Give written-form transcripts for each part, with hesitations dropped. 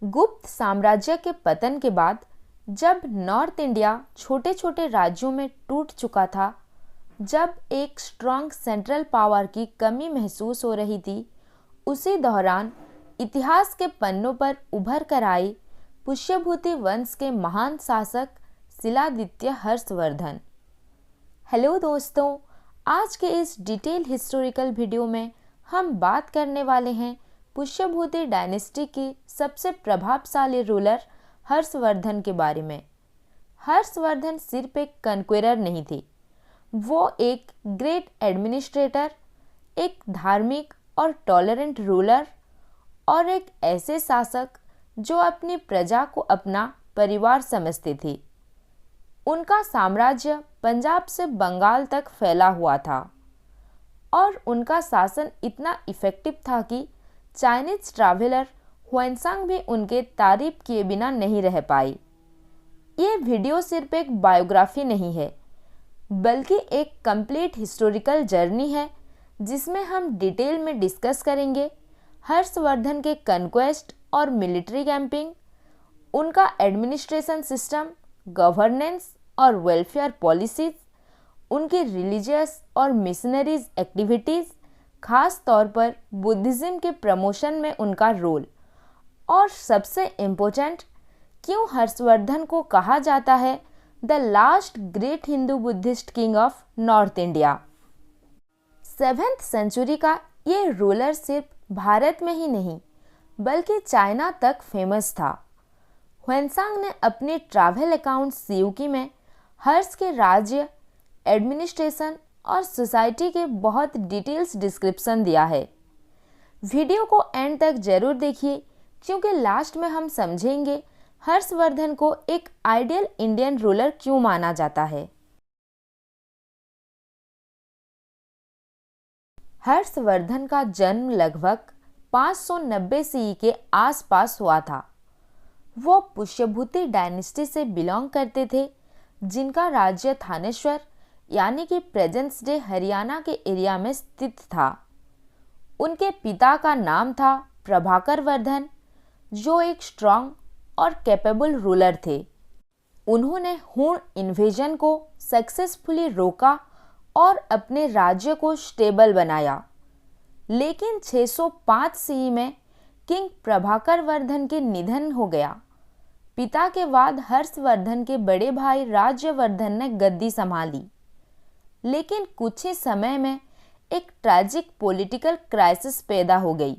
गुप्त साम्राज्य के पतन के बाद जब नॉर्थ इंडिया छोटे छोटे राज्यों में टूट चुका था, जब एक स्ट्रॉन्ग सेंट्रल पावर की कमी महसूस हो रही थी, उसी दौरान इतिहास के पन्नों पर उभर कर आए पुष्यभूति वंश के महान शासक शिलादित्य हर्षवर्धन। हेलो दोस्तों, आज के इस डिटेल हिस्टोरिकल वीडियो में हम बात करने वाले हैं पुष्यभूति डायनेस्टी की सबसे प्रभावशाली रूलर हर्षवर्धन के बारे में। हर्षवर्धन सिर्फ एक कन्क्वेरर नहीं थे, वो एक ग्रेट एडमिनिस्ट्रेटर, एक धार्मिक और टॉलरेंट रूलर और एक ऐसे शासक जो अपनी प्रजा को अपना परिवार समझते थे। उनका साम्राज्य पंजाब से बंगाल तक फैला हुआ था और उनका शासन इतना इफेक्टिव था कि चाइनीज ट्रैवलर हुएनसांग भी उनके तारीफ किए बिना नहीं रह पाए। ये वीडियो सिर्फ एक बायोग्राफी नहीं है, बल्कि एक कंप्लीट हिस्टोरिकल जर्नी है जिसमें हम डिटेल में डिस्कस करेंगे हर्षवर्धन के कन्क्वेस्ट और मिलिट्री कैंपिंग, उनका एडमिनिस्ट्रेशन सिस्टम, गवर्नेंस और वेलफेयर पॉलिसीज, उनकी रिलीजियस और मिशनरीज एक्टिविटीज़, खास तौर पर बुद्धिज़्म के प्रमोशन में उनका रोल, और सबसे इम्पोर्टेंट, क्यों हर्षवर्धन को कहा जाता है the last great Hindu Buddhist king of north India. 7th century का ये रूलर सिर्फ भारत में ही नहीं बल्कि चाइना तक फेमस था। हुएनसांग ने अपने ट्रैवल अकाउंट सियूकी में हर्ष के राज्य, एडमिनिस्ट्रेशन और सोसाइटी के बहुत डिटेल्स डिस्क्रिप्शन दिया है। वीडियो को एंड तक जरूर देखिए क्योंकि लास्ट में हम समझेंगे हर्षवर्धन को एक आइडियल इंडियन रूलर क्यों माना जाता है। हर्षवर्धन का जन्म लगभग 590 सीई के आसपास हुआ था। वो पुष्यभूति डायनेस्टी से बिलोंग करते थे, जिनका राज्य थानेश्वर यानी कि प्रेजेंस डे हरियाणा के एरिया में स्थित था। उनके पिता का नाम था प्रभाकर वर्धन, जो एक स्ट्रॉन्ग और कैपेबल रूलर थे। उन्होंने हुण इन्वेजन को सक्सेसफुली रोका और अपने राज्य को स्टेबल बनाया, लेकिन 605 सीई में किंग प्रभाकर वर्धन के निधन हो गया। पिता के बाद हर्षवर्धन के बड़े भाई राज्यवर्धन ने गद्दी संभाली, लेकिन कुछ ही समय में एक ट्रैजिक पॉलिटिकल क्राइसिस पैदा हो गई।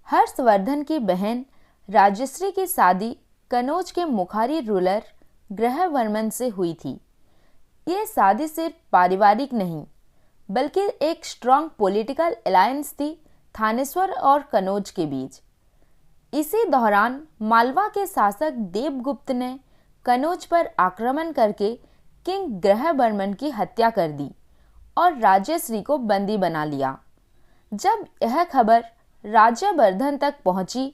हर्षवर्धन की बहन राजश्री की शादी कनौज के मुखारी रूलर ग्रहवर्मन से हुई थी। ये शादी सिर्फ पारिवारिक नहीं बल्कि एक स्ट्रॉन्ग पॉलिटिकल अलायंस थी थानेश्वर और कनौज के बीच। इसी दौरान मालवा के शासक देवगुप्त ने कनौज पर आक्रमण करके किंग ग्रहवर्मन की हत्या कर दी और राज्यश्री को बंदी बना लिया। जब यह खबर राज्यवर्धन तक पहुंची,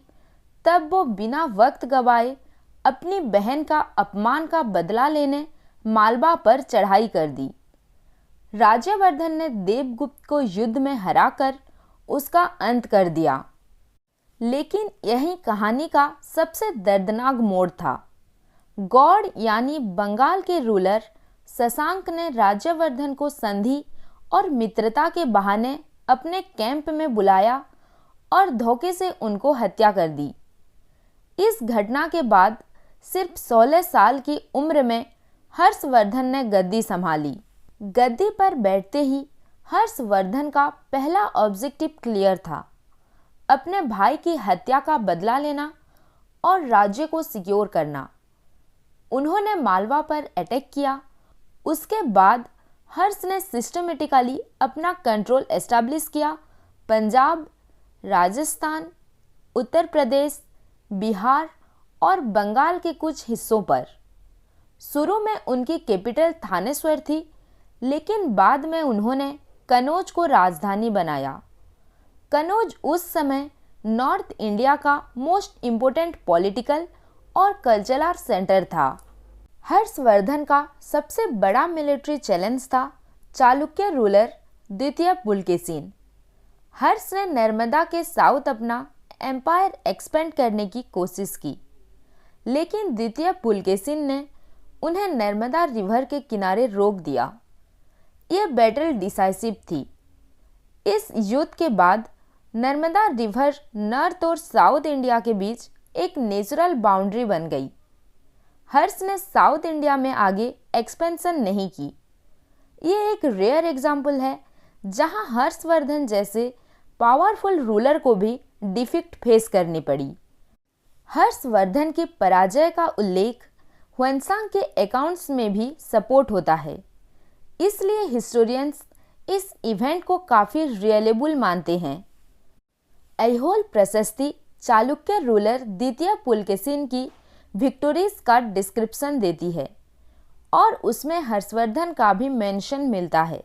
तब वो बिना वक्त गवाए अपनी बहन का अपमान का बदला लेने मालवा पर चढ़ाई कर दी। राज्यवर्धन ने देवगुप्त को युद्ध में हराकर उसका अंत कर दिया, लेकिन यही कहानी का सबसे दर्दनाक मोड़ था। गौड़ यानी बंगाल के रूलर शशांक ने राज्यवर्धन को संधि और मित्रता के बहाने अपने कैंप में बुलाया और धोखे से उनको हत्या कर दी। इस घटना के बाद सिर्फ 16 साल की उम्र में हर्षवर्धन ने गद्दी संभाली। गद्दी पर बैठते ही हर्षवर्धन का पहला ऑब्जेक्टिव क्लियर था, अपने भाई की हत्या का बदला लेना और राज्य को सिक्योर करना। उन्होंने मालवा पर अटैक किया। उसके बाद हर्ष ने सिस्टमेटिकली अपना कंट्रोल एस्टैब्लिश किया पंजाब, राजस्थान, उत्तर प्रदेश, बिहार और बंगाल के कुछ हिस्सों पर। शुरू में उनकी कैपिटल थानेश्वर थी, लेकिन बाद में उन्होंने कनौज को राजधानी बनाया। कनौज उस समय नॉर्थ इंडिया का मोस्ट इम्पोर्टेंट पॉलिटिकल और कल्चरल सेंटर था। हर्षवर्धन का सबसे बड़ा मिलिट्री चैलेंज था चालुक्य रूलर द्वितीय पुलकेशिन। हर्ष ने नर्मदा के साउथ अपना एम्पायर एक्सपेंड करने की कोशिश की, लेकिन द्वितीय पुलकेशिन ने उन्हें नर्मदा रिवर के किनारे रोक दिया। यह बैटल डिसाइसिव थी। इस युद्ध के बाद नर्मदा रिवर नॉर्थ और साउथ इंडिया के बीच एक नेचुरल बाउंड्री बन गई। हर्ष ने साउथ इंडिया में आगे एक्सपेंशन नहीं की। ये एक रेयर एग्जाम्पल है जहां हर्षवर्धन जैसे पावरफुल रूलर को भी डिफीट फेस करनी पड़ी। हर्षवर्धन की पराजय का उल्लेख ह्वेनसांग के अकाउंट्स में भी सपोर्ट होता है, इसलिए हिस्टोरियंस इस इवेंट को काफ़ी रियलेबल मानते हैं। ऐहोल प्रशस्ति चालुक्य रूलर द्वितीय पुलकेशिन की विक्टोरीज का डिस्क्रिप्शन देती है और उसमें हर्षवर्धन का भी मेंशन मिलता है,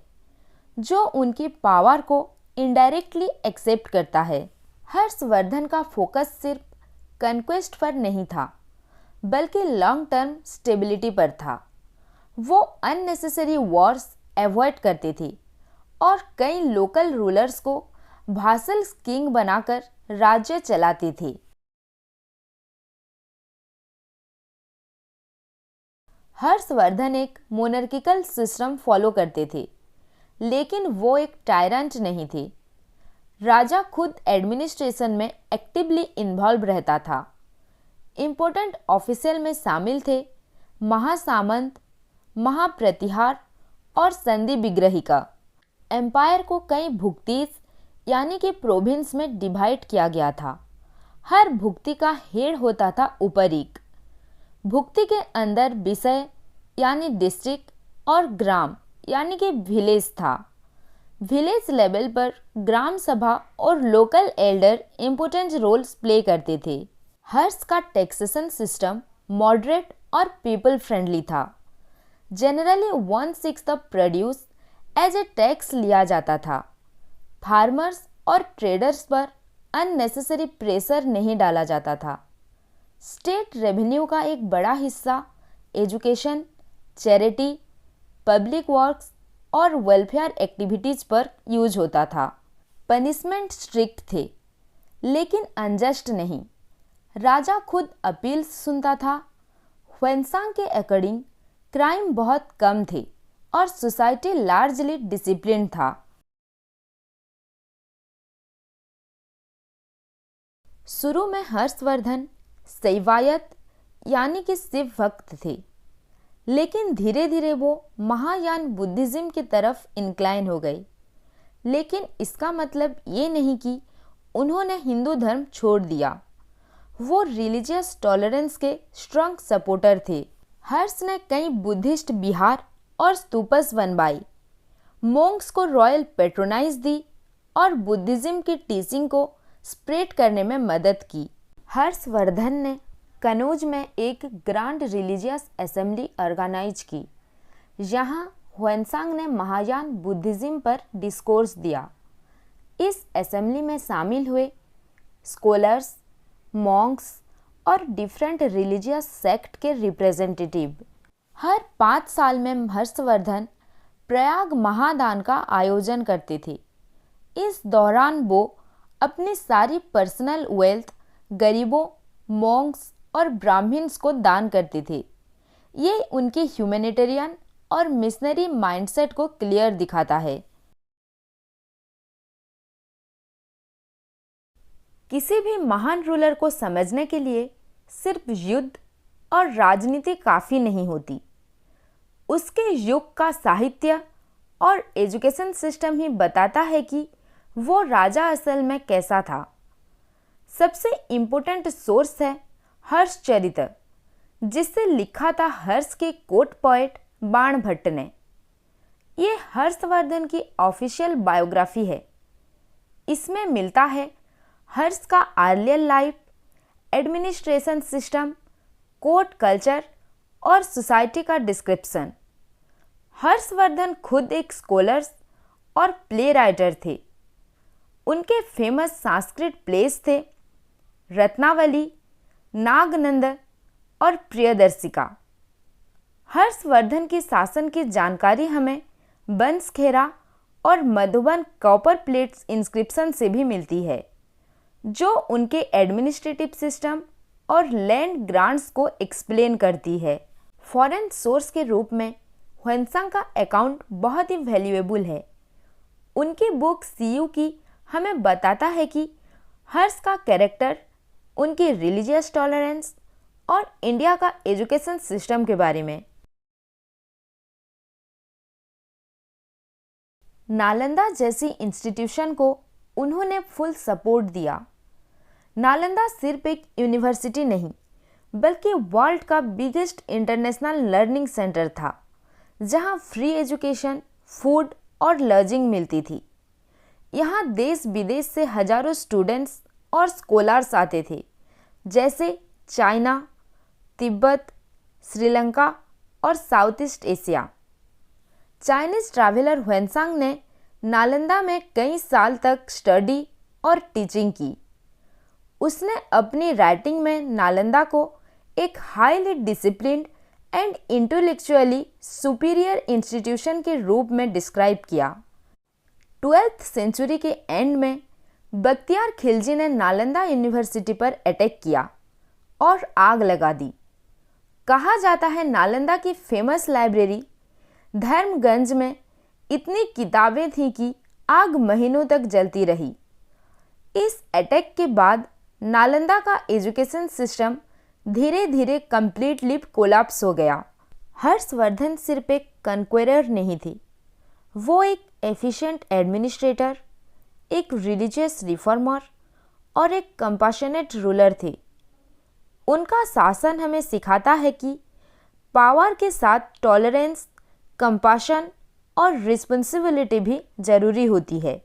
जो उनकी पावर को इनडायरेक्टली एक्सेप्ट करता है। हर्षवर्धन का फोकस सिर्फ कन्क्वेस्ट पर नहीं था, बल्कि लॉन्ग टर्म स्टेबिलिटी पर था। वो अननेसेसरी वॉर्स अवॉइड करते थे और कई लोकल रूलर्स को वासल किंग बनाकर राज्य चलाते थे। हर्षवर्धन एक मोनर्किकल सिस्टम फॉलो करते थे, लेकिन वो एक टायरेंट नहीं थे। राजा खुद एडमिनिस्ट्रेशन में एक्टिवली इन्वॉल्व रहता था। इम्पोर्टेंट ऑफिशियल में शामिल थे महासामंत, महाप्रतिहार और संधि विग्रहिका। एम्पायर को कई भुक्तीस यानी कि प्रोविंस में डिवाइड किया गया था। हर भुक्ति का हेड होता था उपरीक। भुक्ति के अंदर विषय यानी डिस्ट्रिक्ट और ग्राम यानी कि विलेज था। विलेज लेवल पर ग्राम सभा और local elder important roles play करते थे। हर्ष का टैक्सेशन सिस्टम मॉडरेट और पीपल फ्रेंडली था। Generally 1/6 of produce as a tax लिया जाता था। फार्मर्स और ट्रेडर्स पर अननेसेसरी प्रेशर नहीं डाला जाता था। स्टेट रेवेन्यू का एक बड़ा हिस्सा एजुकेशन, चैरिटी, पब्लिक वर्क्स और वेलफेयर एक्टिविटीज पर यूज होता था। पनिशमेंट स्ट्रिक्ट थे, लेकिन अनजस्ट नहीं। राजा खुद अपील सुनता था। ह्वेनसांग के अकॉर्डिंग क्राइम बहुत कम थे और सोसाइटी लार्जली डिसिप्लिन था। शुरू में हर्षवर्धन शैवायत यानी कि शिव भक्त थे, लेकिन धीरे धीरे वो महायान बुद्धिज्म की तरफ इंक्लाइन हो गए। लेकिन इसका मतलब ये नहीं कि उन्होंने हिंदू धर्म छोड़ दिया। वो रिलीजियस टॉलरेंस के स्ट्रॉन्ग सपोर्टर थे। हर्ष ने कई बुद्धिस्ट विहार और स्तूपस बनवाई, मोंक्स को रॉयल पेट्रोनाइज दी और बुद्धिज्म की टीचिंग को स्प्रेड करने में मदद की। हर्षवर्धन ने कनौज में एक ग्रांड रिलीजियस असेंबली ऑर्गेनाइज की, जहां ह्वेनसांग ने महायान बुद्धिज्म पर डिस्कोर्स दिया। इस असेंबली में शामिल हुए स्कॉलर्स, मॉन्क्स और डिफरेंट रिलीजियस सेक्ट के रिप्रेजेंटेटिव। हर 5 साल में हर्षवर्धन प्रयाग महादान का आयोजन करते थे। इस दौरान वो अपनी सारी पर्सनल वेल्थ गरीबों, मॉन्क्स और ब्राह्मण्स को दान करते थे। ये उनके ह्यूमैनिटेरियन और मिशनरी माइंडसेट को क्लियर दिखाता है। किसी भी महान रूलर को समझने के लिए सिर्फ युद्ध और राजनीति काफ़ी नहीं होती। उसके युग का साहित्य और एजुकेशन सिस्टम ही बताता है कि वो राजा असल में कैसा था। सबसे इम्पोर्टेंट सोर्स है हर्षचरित, जिससे लिखा था हर्ष के कोर्ट पोएट बाणभट्ट ने। ये हर्षवर्धन की ऑफिशियल बायोग्राफी है। इसमें मिलता है हर्ष का earlier life, administration system, court culture और सोसाइटी का डिस्क्रिप्शन। हर्षवर्धन खुद एक स्कॉलर्स और प्ले राइटर थे। उनके फेमस संस्कृत प्लेस थे रत्नावली, नागनंद और प्रियदर्शिका। हर्षवर्धन की शासन की जानकारी हमें बंसखेरा और मधुबन कॉपर प्लेट्स इंस्क्रिप्शन से भी मिलती है। जो उनके एडमिनिस्ट्रेटिव सिस्टम और लैंड ग्रांट्स को एक्सप्लेन करती है। फॉरेन सोर्स के रूप में ह्वेनसांग का अकाउंट बहुत ही वैल्यूएबल है। उनकी बुक सीयू की हमें बताता है कि हर्ष का कैरेक्टर, उनकी रिलीजियस टॉलरेंस और इंडिया का एजुकेशन सिस्टम के बारे में। नालंदा जैसी इंस्टीट्यूशन को उन्होंने फुल सपोर्ट दिया। नालंदा सिर्फ एक यूनिवर्सिटी नहीं बल्कि वर्ल्ड का बिगेस्ट इंटरनेशनल लर्निंग सेंटर था, जहां फ्री एजुकेशन, फूड और लॉजिंग मिलती थी। यहाँ देश विदेश से हजारों स्टूडेंट्स और स्कॉलर्स आते थे, जैसे चाइना, तिब्बत, श्रीलंका और south east Asia. Chinese traveller Hiuen Tsang ने नालंदा में कई साल तक स्टडी और टीचिंग की। उसने अपनी राइटिंग में नालंदा को एक highly disciplined and intellectually superior institution के रूप में डिस्क्राइब किया। 12th सेंचुरी के एंड में बख्तियार खिलजी ने नालंदा यूनिवर्सिटी पर अटैक किया और आग लगा दी। कहा जाता है नालंदा की फेमस लाइब्रेरी धर्मगंज में इतनी किताबें थीं कि आग महीनों तक जलती रही। इस अटैक के बाद नालंदा का एजुकेशन सिस्टम धीरे धीरे कंप्लीटली कोलैप्स हो गया। हर्षवर्धन सिर्फ एक कन्क्वेरर नहीं थी, वो एक एफिशिएंट एडमिनिस्ट्रेटर, एक रिलीजियस रिफॉर्मर और एक कंपैशनेट रूलर थे। उनका शासन हमें सिखाता है कि पावर के साथ टॉलरेंस, कंपैशन और रिस्पॉन्सिबिलिटी भी जरूरी होती है।